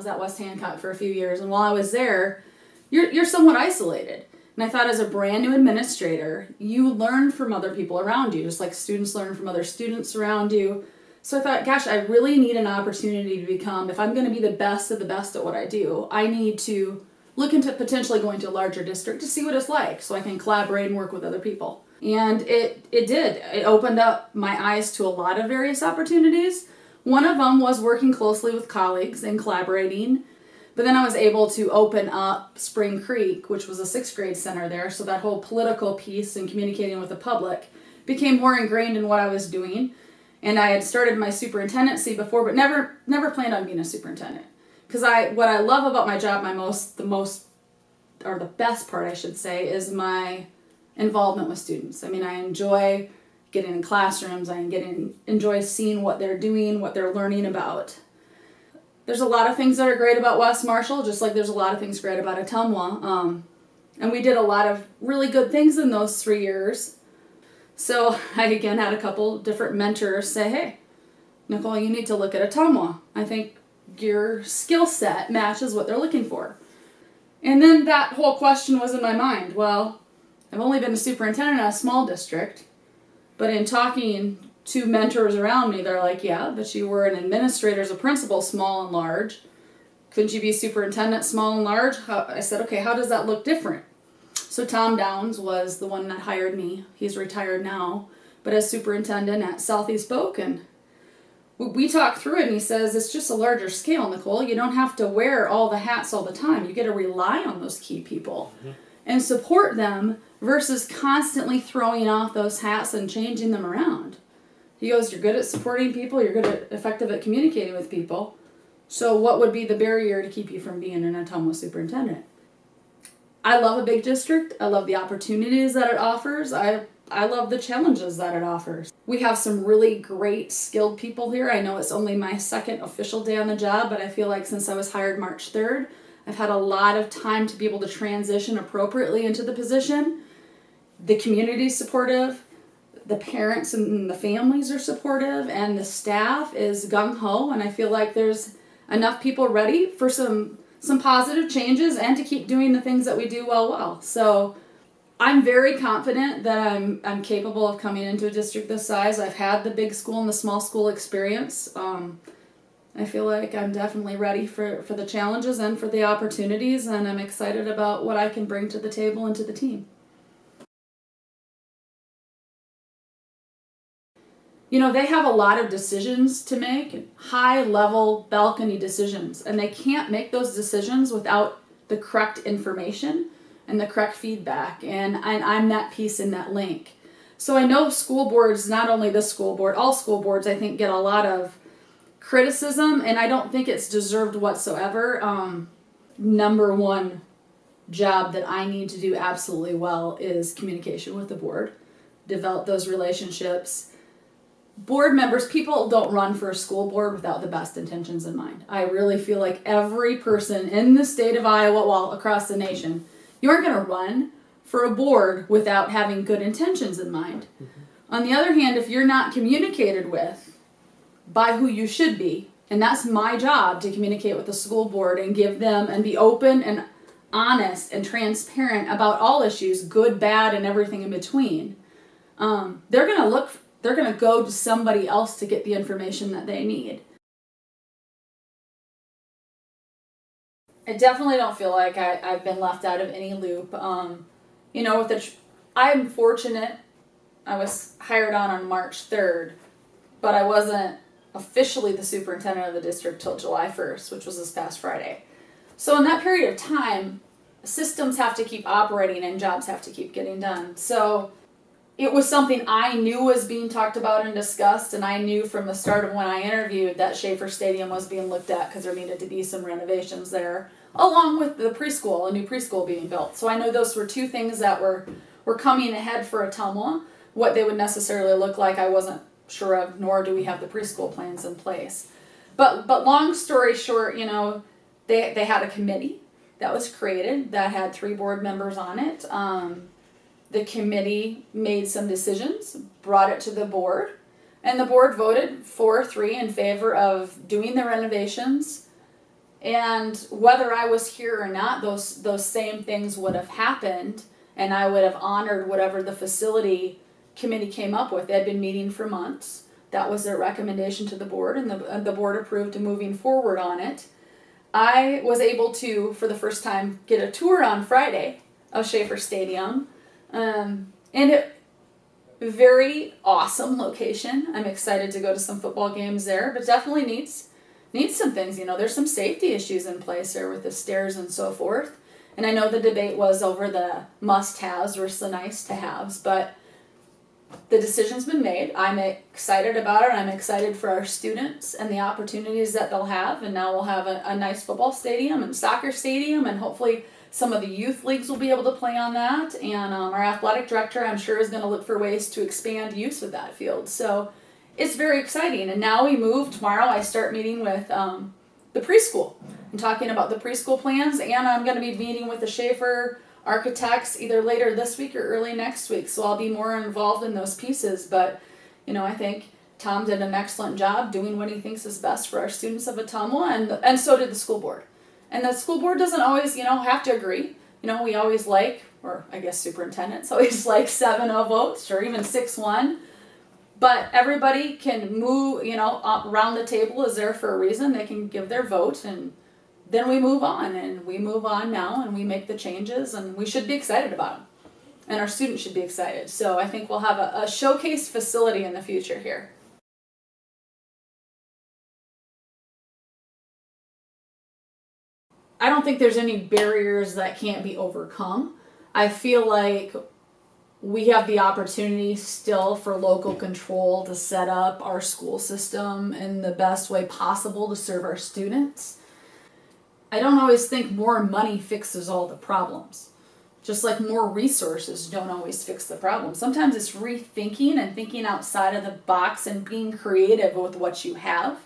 was at West Hancock for a few years, and while I was there, you're somewhat isolated. And I thought as a brand new administrator, you learn from other people around you, just like students learn from other students around you. So I thought, gosh, I really need an opportunity to become, if I'm going to be the best of the best at what I do, I need to look into potentially going to a larger district to see what it's like so I can collaborate and work with other people. And it did. It opened up my eyes to a lot of various opportunities. One of them was working closely with colleagues and collaborating. But then I was able to open up Spring Creek, which was a 6th grade center there. So that whole political piece and communicating with the public became more ingrained in what I was doing. And I had started my superintendency before, but never planned on being a superintendent. Because what I love about my job, the best part I should say, is my involvement with students. I mean, I enjoy getting in classrooms. I enjoy seeing what they're doing, what they're learning about. There's a lot of things that are great about West Marshall, just like there's a lot of things great about Ottumwa. And we did a lot of really good things in those 3 years. So I again had a couple different mentors say, hey, Nicole, you need to look at Ottumwa. I think your skill set matches what they're looking for. And then that whole question was in my mind. Well, I've only been a superintendent at a small district, but in talking to mentors around me, they're like, yeah, but you were an administrator as a principal, small and large. Couldn't you be superintendent, small and large? I said, okay, how does that look different? So Tom Downs was the one that hired me. He's retired now, but as superintendent at Southeast Polk, and we talked through it, and he says, it's just a larger scale, Nicole. You don't have to wear all the hats all the time. You get to rely on those key people and support them versus constantly throwing off those hats and changing them around. He goes, you're good at supporting people. You're effective at communicating with people. So what would be the barrier to keep you from being an Ottumwa superintendent? I love a big district. I love the opportunities that it offers. I love the challenges that it offers. We have some really great skilled people here. I know it's only my second official day on the job, but I feel like since I was hired March 3rd, I've had a lot of time to be able to transition appropriately into the position. The community's supportive. The parents and the families are supportive, and the staff is gung-ho, and I feel like there's enough people ready for some positive changes and to keep doing the things that we do well. So I'm very confident that I'm capable of coming into a district this size. I've had the big school and the small school experience. I feel like I'm definitely ready for the challenges and for the opportunities, and I'm excited about what I can bring to the table and to the team. You know, they have a lot of decisions to make, high-level balcony decisions, and they can't make those decisions without the correct information and the correct feedback, and I'm that piece in that link. So I know school boards, not only this school board, all school boards, I think, get a lot of criticism, and I don't think it's deserved whatsoever. Number one job that I need to do absolutely well is communication with the board, develop those relationships. Board members, people don't run for a school board without the best intentions in mind. I really feel like every person in the state of Iowa, well, across the nation, you aren't going to run for a board without having good intentions in mind. On the other hand, if you're not communicated with by who you should be, and that's my job to communicate with the school board and give them and be open and honest and transparent about all issues, good, bad, and everything in between, they're going to go to somebody else to get the information that they need. I definitely don't feel like I've been left out of any loop. I'm fortunate. I was hired on March 3rd, but I wasn't officially the superintendent of the district till July 1st, which was this past Friday. So in that period of time, systems have to keep operating and jobs have to keep getting done. So it was something I knew was being talked about and discussed, and I knew from the start of when I interviewed that Schaefer Stadium was being looked at because there needed to be some renovations there, along with the preschool, a new preschool being built. So I know those were two things that were coming ahead for Ottumwa. What they would necessarily look like, I wasn't sure of, nor do we have the preschool plans in place. But long story short, they had a committee that was created that had 3 board members on it. The committee made some decisions, brought it to the board, and the board voted 4-3 in favor of doing the renovations And whether I was here or not, those same things would have happened, and I would have honored whatever the facility committee came up with. They had been meeting for months. That was their recommendation to the board, and the board approved moving forward on it. I was able to, for the first time, get a tour on Friday of Schaefer Stadium, and it very awesome location. I'm excited to go to some football games there, but definitely needs some things. There's some safety issues in place there with the stairs and so forth. And I know the debate was over the must-haves versus the nice-to-haves, but the decision's been made. I'm excited about it. I'm excited for our students and the opportunities that they'll have. And now we'll have a nice football stadium and soccer stadium, and hopefully some of the youth leagues will be able to play on that. And our athletic director, I'm sure, is going to look for ways to expand use of that field. So it's very exciting. And now we move. Tomorrow I start meeting with the preschool and talking about the preschool plans. And I'm going to be meeting with the Schaefer architects either later this week or early next week, so I'll be more involved in those pieces. But I think Tom did an excellent job doing what he thinks is best for our students of Ottumwa, and so did the school board. And the school board doesn't always have to agree. We always or I guess superintendents always 7-0 votes or even 6-1, but everybody can move around the table is there for a reason. They can give their vote, and then we move on, and we move on now, and we make the changes, and we should be excited about them. And our students should be excited. So I think we'll have a showcase facility in the future here. I don't think there's any barriers that can't be overcome. I feel like we have the opportunity still for local control to set up our school system in the best way possible to serve our students. I don't always think more money fixes all the problems. Just like more resources don't always fix the problem. Sometimes it's rethinking and thinking outside of the box and being creative with what you have.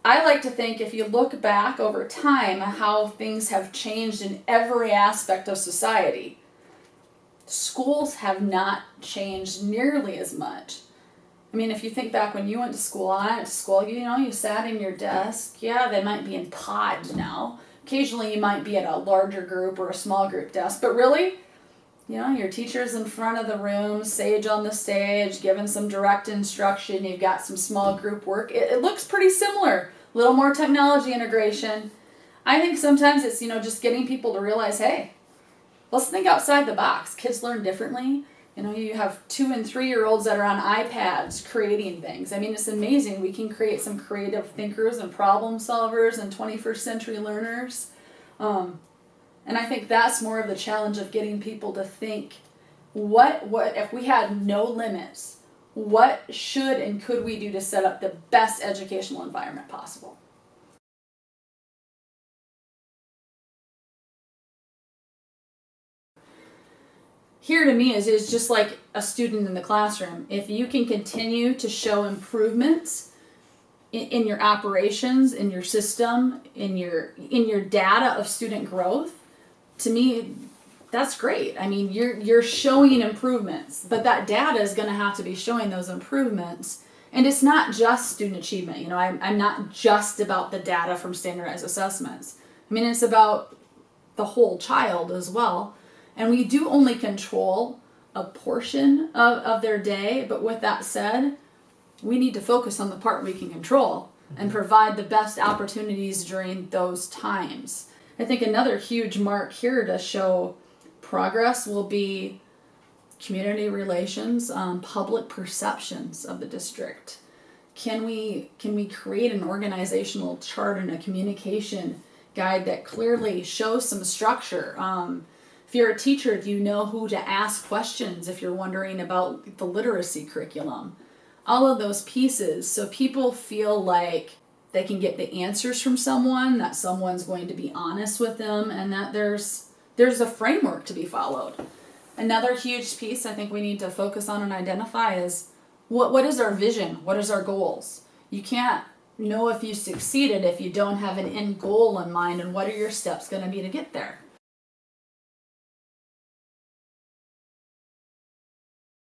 I like to think if you look back over time how things have changed in every aspect of society, schools have not changed nearly as much. I mean, if you think back when you went to school, I went to school, you sat in your desk. Yeah, they might be in pods now. Occasionally you might be at a larger group or a small group desk, but really, your teacher's in front of the room, sage on the stage, giving some direct instruction. You've got some small group work. It looks pretty similar. A little more technology integration. I think sometimes it's, just getting people to realize, hey, let's think outside the box. Kids learn differently. You have 2- and 3-year-olds that are on iPads creating things. I mean, it's amazing. We can create some creative thinkers and problem solvers and 21st century learners. And I think that's more of the challenge of getting people to think, what if we had no limits, what should and could we do to set up the best educational environment possible? Here to me is just like a student in the classroom. If you can continue to show improvements in your operations, in your system, in your data of student growth, to me, that's great. I mean, you're showing improvements, but that data is going to have to be showing those improvements. And it's not just student achievement. I'm not just about the data from standardized assessments. I mean, it's about the whole child as well. And we do only control a portion of their day, but with that said, we need to focus on the part we can control and provide the best opportunities during those times. I think another huge mark here to show progress will be community relations, public perceptions of the district. Can we create an organizational chart and a communication guide that clearly shows some structure? If you're a teacher, do you know who to ask questions if you're wondering about the literacy curriculum? All of those pieces, so people feel like they can get the answers from someone, that someone's going to be honest with them, and that there's a framework to be followed. Another huge piece I think we need to focus on and identify is what is our vision? What is our goals? You can't know if you succeeded if you don't have an end goal in mind, and what are your steps going to be to get there?